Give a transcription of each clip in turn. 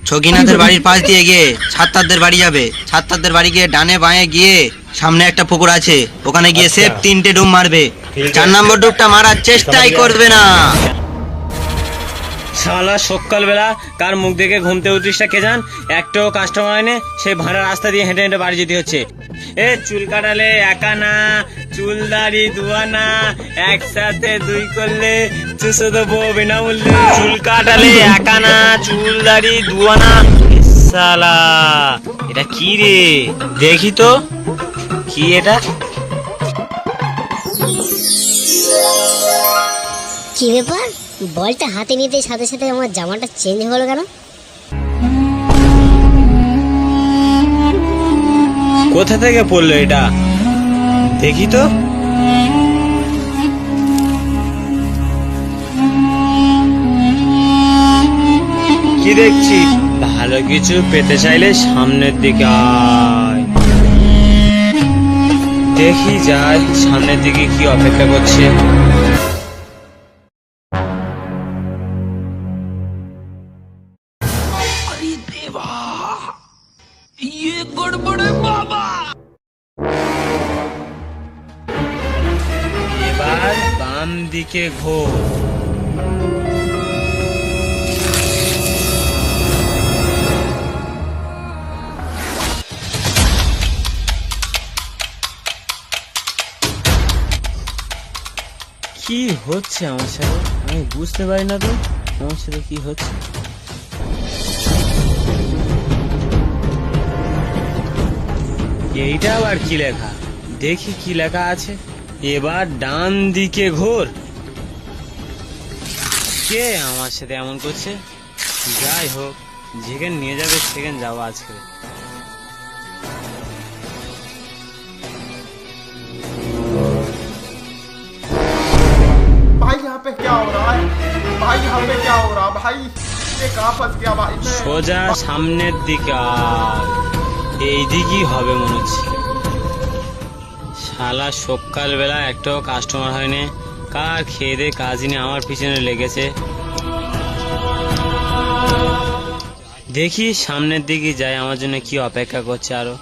ছকিনাথের বাড়ির পাশ দিয়ে গিয়ে ছাত্তারদের বাড়ি যাবে। ছাত্তারদের বাড়ি গিয়ে ডানে বাঁয়ে গিয়ে সামনে একটা পুকুর আছে, ওখানে গিয়ে সেফ 3টে ডুব মারবে। 4 নম্বর ডুবটা মারার চেষ্টাই করবে না। শালা সকালবেলা কার মুখ দেখে ঘুমতে উঠিসটা কে জান, একটাও কাস্টমার হয়নি, সেই ভাড়া রাস্তা দিয়ে হেঁটে হেঁটে বাড়ি যেতে হচ্ছে। এ চুল কাটালে একা না, চুল দাড়ি দুয়ানা, একসাথে দুই করলে চুষে দেবো বিনামূল্যে। চুল কাটালে একা না, চুল দাড়ি দুয়ানা। শালা এটা কি রে, দেখি তো কি এটা। কি ব্যাপার, বলটা হাতে নিতে সাথে সাথে আমার জামাটা চেঞ্জ হলো কেন? কোথা থেকে পড়লো এটা, দেখি তো। কি দেখছি, ভালো কিছু পেতে চাইলে সামনের দিকে আয়। দেখি যাই সামনের দিকে কি অপেক্ষা করছে। এবার বাম দিকে ঘোর। কি হচ্ছে আমার সাথে, আমি বুঝতে পারি না তো আমার সাথে কি হচ্ছে। এইটা আবার কি লেখা, দেখি কি লেখা আছে। এবার ডান দিকে ঘোর। কে আমার সাথে এমন করছে? যাই হোক, যেখানে নিয়ে যাবে সেখানে যাবো আজকে। भाई यहाँ पे क्या हो रहा है? भाई यहाँ पे क्या हो रहा भाई? ये कहाँ फंस गया भाई मैं? সোজা সামনের দিকে আয়। এই দিকই হবে মনে হচ্ছে। শালা সকালবেলা একটাও কাস্টমার হয়নি, কার খেয়ে দে কাজই নেই, আমার পিছনে লেগেছে। দেখি সামনের দিকে যাই, আমার জন্য কি অপেক্ষা করছে আরো।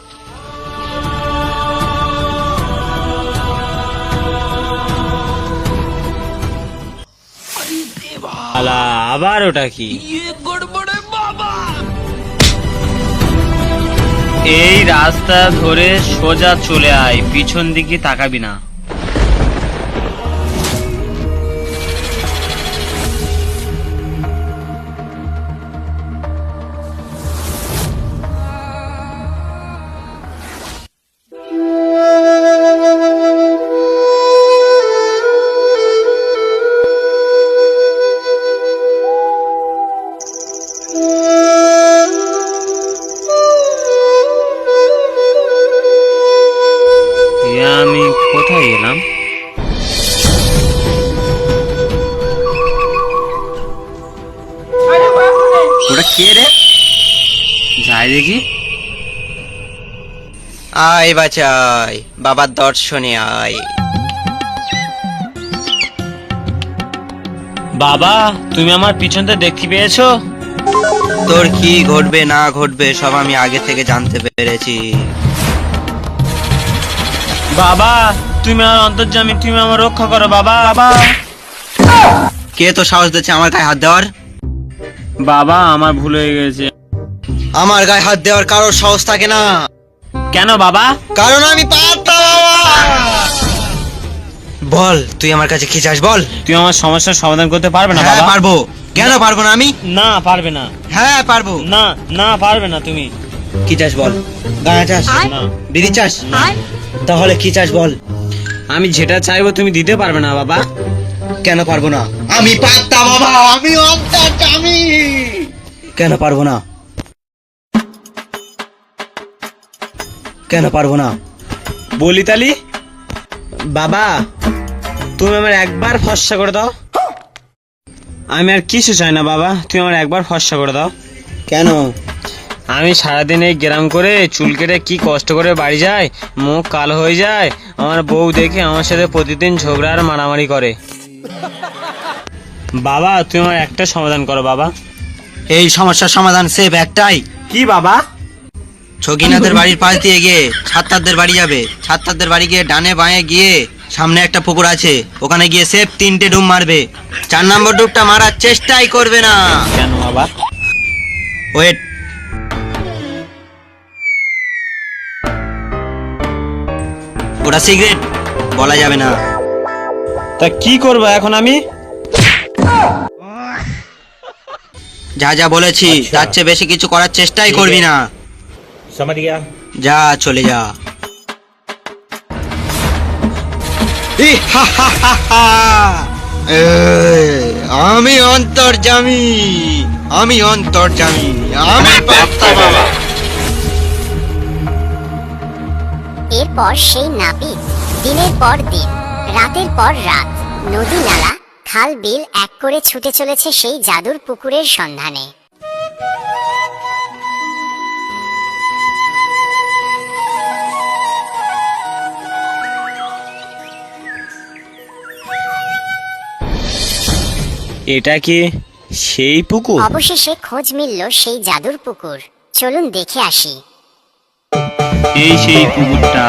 শালা আবার ওটা কি? এই রাস্তা ধরে সোজা চলে আয়, পিছন দিকে তাকাবি না। আমি কোথায় এলাম? ওটা কে রে, যাই দেখি। আয় বাচাই, বাবার দর্শনে আয়। বাবা, তুমি আমার পিছনটা দেখতে পেয়েছো? তোর কি ঘটবে না ঘটবে সব আমি আগে থেকে জানতে পেরেছি। বাবা, তুমি আমার অন্তর্যামী, তুমি আমার রক্ষা করো বাবা। বাবা, কে তো সাহস দিচ্ছে আমার গায়ে হাত দেওয়ার? বাবা আমার ভুল হয়ে গেছে। আমার গায়ে হাত দেওয়ার কারোর সাহস থাকে না। কেন বাবা? কারণ আমি পারতাম। বল তুই আমার কাছে কি চাস বল। তুমি আমার সমস্যার সমাধান করতে পারবে না হ্যাঁ বাবা? পারবো। কেন পারবো না আমি? না পারবে না। হ্যাঁ পারবো। না না পারবে না তুমি। কি চাস বল? গাঁজা চাস? না। বিড়ি চাস? তাহলে কি চাস বল? আমি যেটা চাইবো তুমি দিতে পারবে না বাবা। কেন পারবো না? আমি পারতাম বাবা, আমি অন্তর্যামী। কেন পারবো না? কেন পারবো না? বলি তালি বাবা, তুমি আমার একবার ফর্সা করে দাও। আমি আর কিছু চাই না বাবা, তুমি আমার একবার ফর্সা করে দাও। কেন? আমি সারাদিন এই গ্রাম করে চুল কেটে কি কষ্ট করে বাড়ি যাই, মুখ কালো হয়ে যায়। আমার বউ দেখে আমার সাথে প্রতিদিন ঝগড়া আর মারামারি করে। বাবা তুমি আমার একটা সমাধান করো বাবা। এই সমস্যার সমাধান সেফ একটাই। কি বাবা? ছকিনাথের বাড়ির পাশ দিয়ে গিয়ে ছাত্তারদের বাড়ি যাবে। ছাত্তারদের বাড়ি গিয়ে ডানে বাঁয়ে গিয়ে সামনে একটা পুকুর আছে, ওখানে গিয়ে সেফ 3টে ডুব মারবে। 4 নম্বর ডুবটা মারার চেষ্টাই করবে না। কেন বাবা? ওয়েট, ওটা সিগারেট, বলা যাবে না। তা কি করবো এখন আমি? যা যা বলেছি তার চেয়ে বেশি কিছু করার চেষ্টাই করবি না। समझ गया। যা, চলে যা। আমি অন্তর্যামী, আমি অন্তর্যামী, আমি বাপ্পা বাবা। এরপর সেই নাপিত দিনের পর দিন, রাতের পর রাত নদী নালা খাল বিল এক করে ছুটে চলেছে সেই জাদুর পুকুরের সন্ধানে। এটা কি সেই পুকুর? অবশেষে খোঁজ মিলল সেই জাদুর পুকুর। চলুন দেখে আসি। এই সেই পুকুরটা।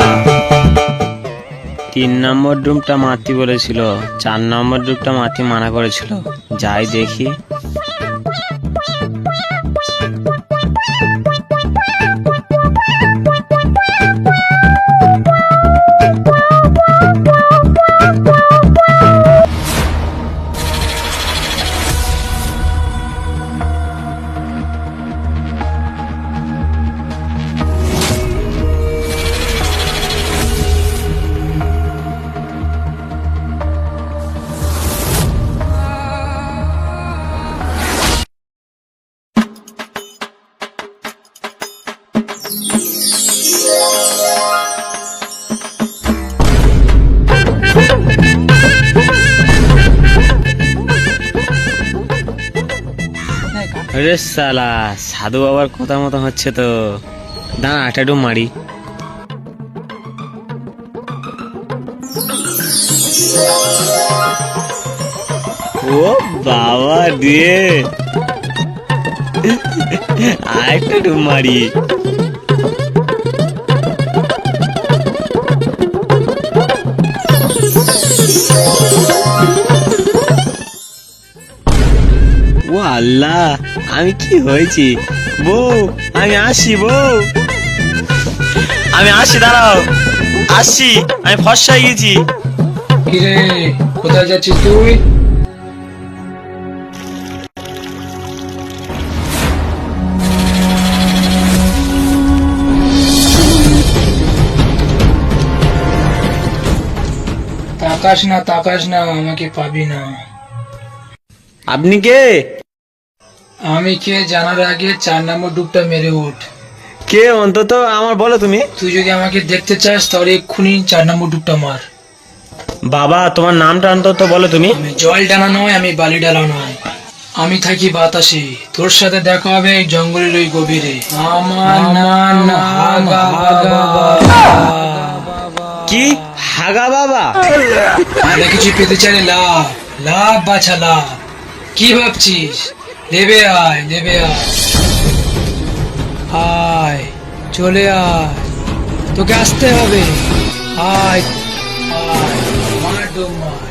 3 নম্বর ডুবটা মারতে বলেছিল, 4 নম্বর ডুবটা মারতে মানা করেছিল। যাই দেখি। আরে সালা, সাধু বাবার কথা মতো হচ্ছে তো। দাঁড়া, একটা ডুব মারি। ও বাবা দিয়ে, আরেকটা ডুব মারি। ও আল্লাহ, আমি কি হয়েছি? বউ, আমি আসি। বউ, আমি আসি, দাঁড়াও, আসি। আমি ফর্সা হয়ে গেছি। কিরে, কোথায় যাচ্ছিস তুই? তাকাস না, তাকাস না, আমাকে পাবি না। আপনি কে? আমি কে জানার আগে 4 নম্বর ডুবটা মেরে ওঠ। কে অন্তত আমার বলো তুমি। তুই যদি আমাকে দেখতে চাস তাহলে এক্ষুনি 4 নম্বর ডুবটা মার। বাবা, তোমার নামটা অন্তত বলো তুমি। আমি জল ডালা নয়, আমি বালি ডালা নয়, আমি থাকি বাতাসে। তোর সাথে দেখা হবে এই জঙ্গলের ওই গভীরে। আমার নাম হাগা বাবা। কি হাগা বাবা? আমি কিছু পেতে চাইলে লাভ, লাভ বাছা লাভ। কি ভাবছিস? দেবে আয়, দেবে আয়, আয়, চলে আয়, তোকে আসতে হবে। আয়, আয়, মার ডুব মার।